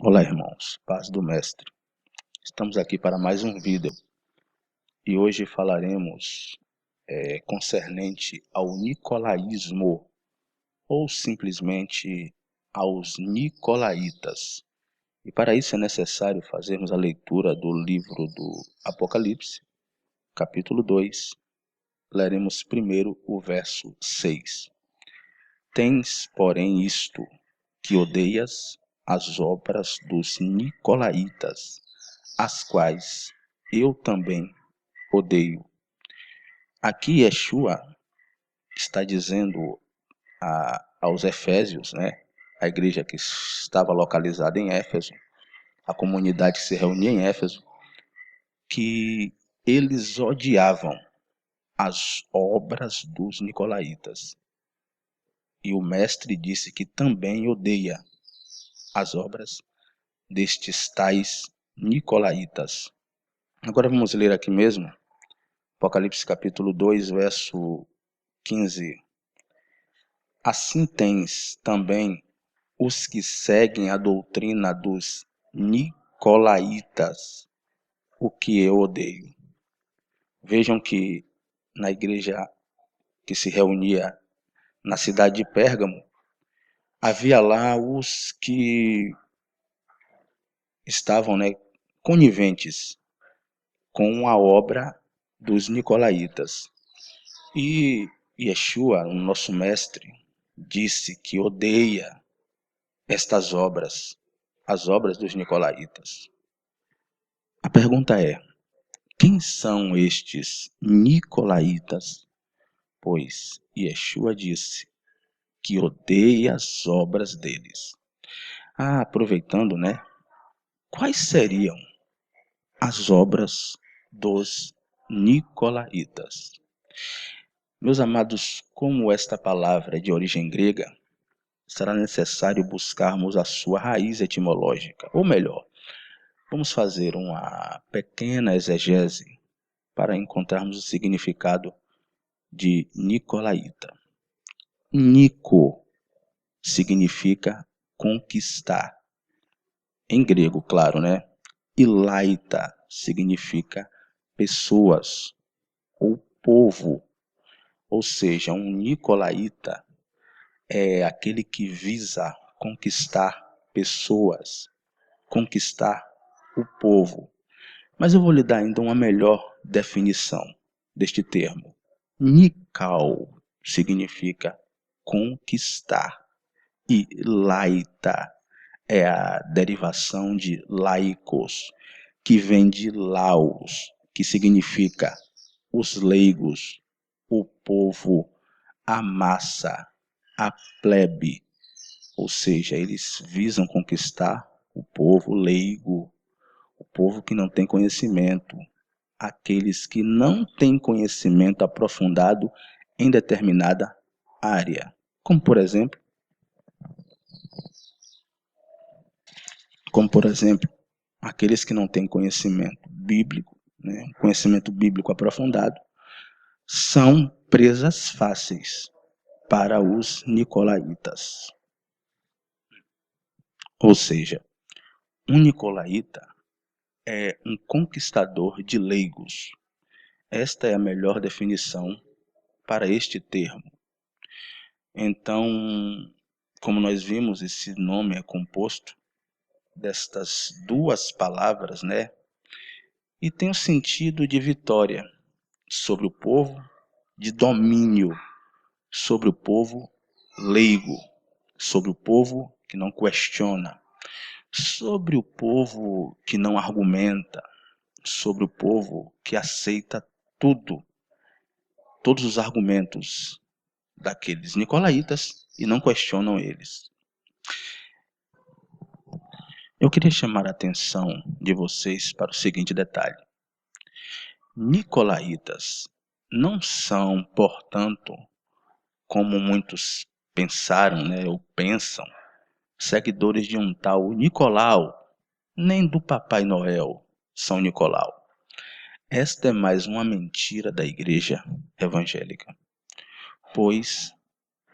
Olá, irmãos, paz do Mestre. Estamos aqui para mais um vídeo e hoje falaremos concernente ao nicolaísmo ou simplesmente aos nicolaítas. E para isso é necessário fazermos a leitura do livro do Apocalipse, capítulo 2. Leremos primeiro o verso 6. Tens, porém, isto, que odeias as obras dos nicolaítas, as quais eu também odeio. Aqui Yeshua está dizendo aos Efésios, a igreja que estava localizada em Éfeso, a comunidade que se reunia em Éfeso, que eles odiavam as obras dos nicolaítas. E o mestre disse que também odeia as obras destes tais nicolaítas. Agora vamos ler aqui mesmo, Apocalipse capítulo 2, verso 15. Assim tens também os que seguem a doutrina dos nicolaítas, o que eu odeio. Vejam que na igreja que se reunia na cidade de Pérgamo, havia lá os que estavam coniventes com a obra dos nicolaítas. E Yeshua, o nosso mestre, disse que odeia estas obras, as obras dos nicolaítas. A pergunta é: quem são estes nicolaítas? Pois Yeshua disse que odeia as obras deles. Aproveitando, quais seriam as obras dos nicolaítas? Meus amados, como esta palavra é de origem grega, será necessário buscarmos a sua raiz etimológica. Ou melhor, vamos fazer uma pequena exegese para encontrarmos o significado de nicolaíta. Nico significa conquistar. Em grego, claro, E laita significa pessoas ou povo. Ou seja, um nicolaíta é aquele que visa conquistar pessoas, conquistar o povo. Mas eu vou lhe dar ainda uma melhor definição deste termo. Nikal significa conquistar e laita é a derivação de laicos, que vem de laos, que significa os leigos, o povo, a massa, a plebe. Ou seja, eles visam conquistar o povo leigo, o povo que não tem conhecimento, aqueles que não têm conhecimento aprofundado em determinada área. Como por exemplo, aqueles que não têm conhecimento bíblico, conhecimento bíblico aprofundado, são presas fáceis para os nicolaítas. Ou seja, um nicolaíta é um conquistador de leigos. Esta é a melhor definição para este termo. Então, como nós vimos, esse nome é composto destas duas palavras, E tem o sentido de vitória sobre o povo, de domínio sobre o povo leigo, sobre o povo que não questiona, sobre o povo que não argumenta, sobre o povo que aceita tudo, todos os argumentos daqueles nicolaítas e não questionam eles. Eu queria chamar a atenção de vocês para o seguinte detalhe. Nicolaítas não são, portanto, como muitos pensaram, ou pensam, seguidores de um tal Nicolau, nem do Papai Noel, São Nicolau. Esta é mais uma mentira da igreja evangélica, pois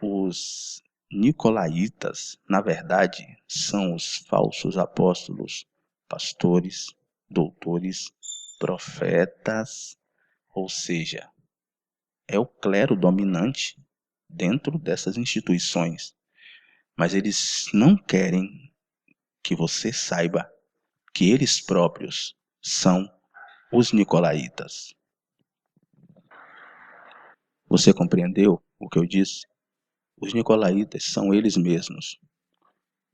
os nicolaítas, na verdade, são os falsos apóstolos, pastores, doutores, profetas, ou seja, é o clero dominante dentro dessas instituições. Mas eles não querem que você saiba que eles próprios são os nicolaítas. Você compreendeu o que eu disse? Os nicolaítas são eles mesmos,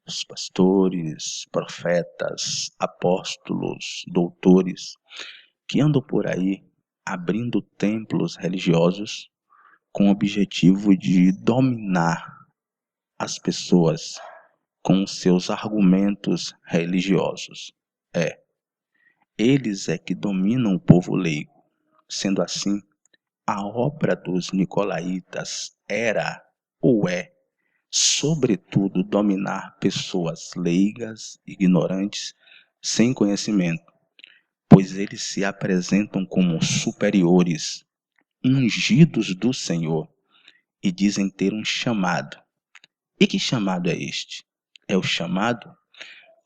os pastores, profetas, apóstolos, doutores, que andam por aí abrindo templos religiosos com o objetivo de dominar as pessoas com seus argumentos religiosos. Eles é que dominam o povo leigo. Sendo assim, a obra dos nicolaítas era ou é, sobretudo, dominar pessoas leigas, ignorantes, sem conhecimento, pois eles se apresentam como superiores, ungidos do Senhor, e dizem ter um chamado. E que chamado é este? É o chamado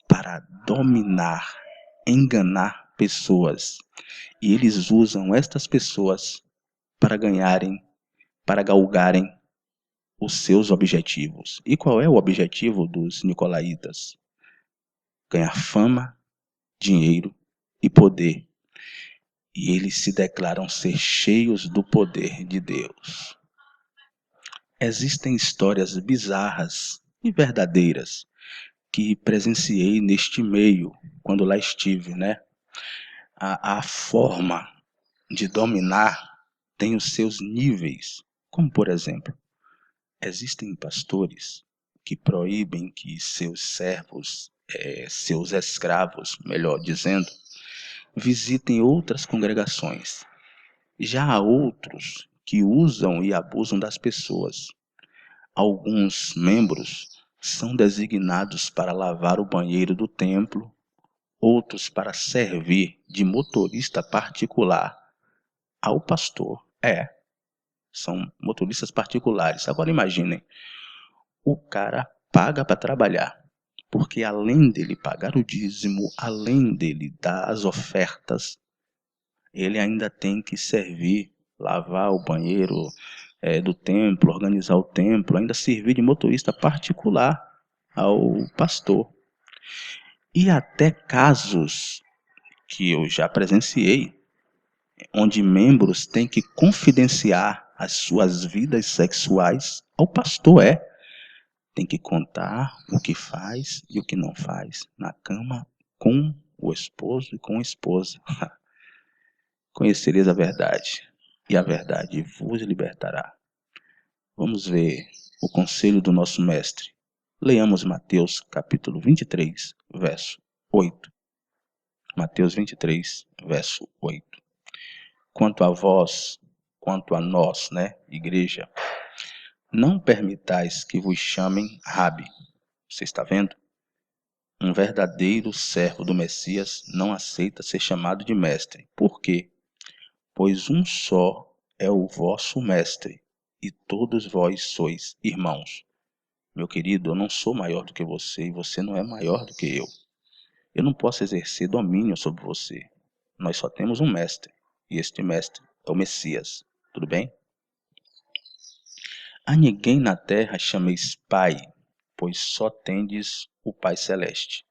para dominar, enganar pessoas. E eles usam estas pessoas para ganharem, para galgarem os seus objetivos. E qual é o objetivo dos nicolaítas? Ganhar fama, dinheiro e poder. E eles se declaram ser cheios do poder de Deus. Existem histórias bizarras e verdadeiras que presenciei neste meio quando lá estive, né? A forma de dominar tem os seus níveis, como por exemplo, existem pastores que proíbem que seus servos, seus escravos, melhor dizendo, visitem outras congregações. Já há outros que usam e abusam das pessoas. Alguns membros são designados para lavar o banheiro do templo, outros para servir de motorista particular ao pastor. São motoristas particulares. Agora imaginem, o cara paga para trabalhar, porque além dele pagar o dízimo, além dele dar as ofertas, ele ainda tem que servir, lavar o banheiro do templo, organizar o templo, ainda servir de motorista particular ao pastor. E até casos que eu já presenciei, onde membros têm que confidenciar as suas vidas sexuais ao pastor. Tem que contar o que faz e o que não faz na cama com o esposo e com a esposa. Conhecereis a verdade, e a verdade vos libertará. Vamos ver o conselho do nosso mestre. Leamos Mateus capítulo 23, verso 8. Mateus 23, verso 8. Quanto a vós, quanto a nós, igreja, não permitais que vos chamem Rabi. Você está vendo? Um verdadeiro servo do Messias não aceita ser chamado de mestre. Por quê? Pois um só é o vosso mestre, e todos vós sois irmãos. Meu querido, eu não sou maior do que você, e você não é maior do que eu. Eu não posso exercer domínio sobre você. Nós só temos um mestre, e este mestre é o Messias. Tudo bem? A ninguém na terra chameis Pai, pois só tendes o Pai Celeste.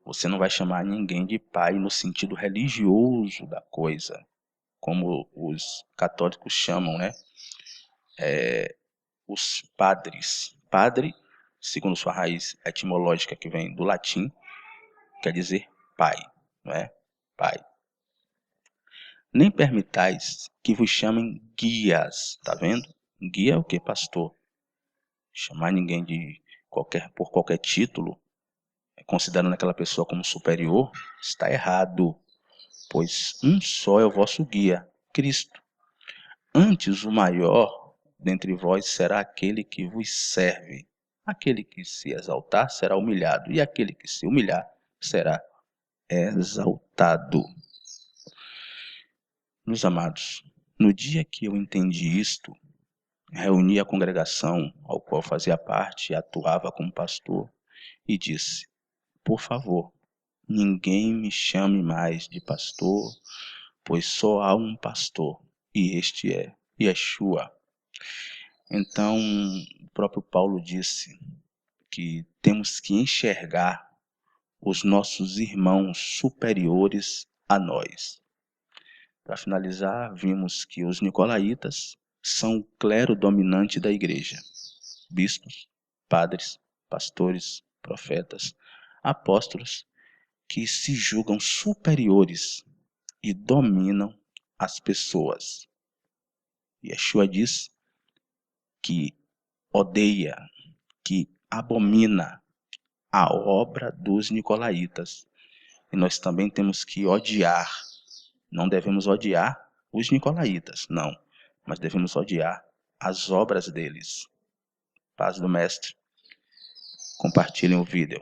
Você não vai chamar ninguém de pai no sentido religioso da coisa, como os católicos chamam, os padres. Padre, segundo sua raiz etimológica que vem do latim, quer dizer pai, não é? Pai. Nem permitais que vos chamem guias, tá vendo? Guia é o que, pastor? Chamar ninguém por qualquer título, considerando aquela pessoa como superior, está errado. Pois um só é o vosso guia, Cristo. Antes o maior dentre vós será aquele que vos serve. Aquele que se exaltar será humilhado, e aquele que se humilhar será exaltado. Meus amados, no dia que eu entendi isto, reuni a congregação ao qual fazia parte e atuava como pastor e disse: por favor, ninguém me chame mais de pastor, pois só há um pastor, e este é Yeshua. Então, o próprio Paulo disse que temos que enxergar os nossos irmãos superiores a nós. Para finalizar, vimos que os nicolaítas são o clero dominante da igreja. Bispos, padres, pastores, profetas, apóstolos, que se julgam superiores e dominam as pessoas. Yeshua diz que odeia, que abomina a obra dos nicolaítas. E nós também temos que odiar. Não devemos odiar os nicolaítas, não. Mas devemos odiar as obras deles. Paz do Mestre. Compartilhem o vídeo.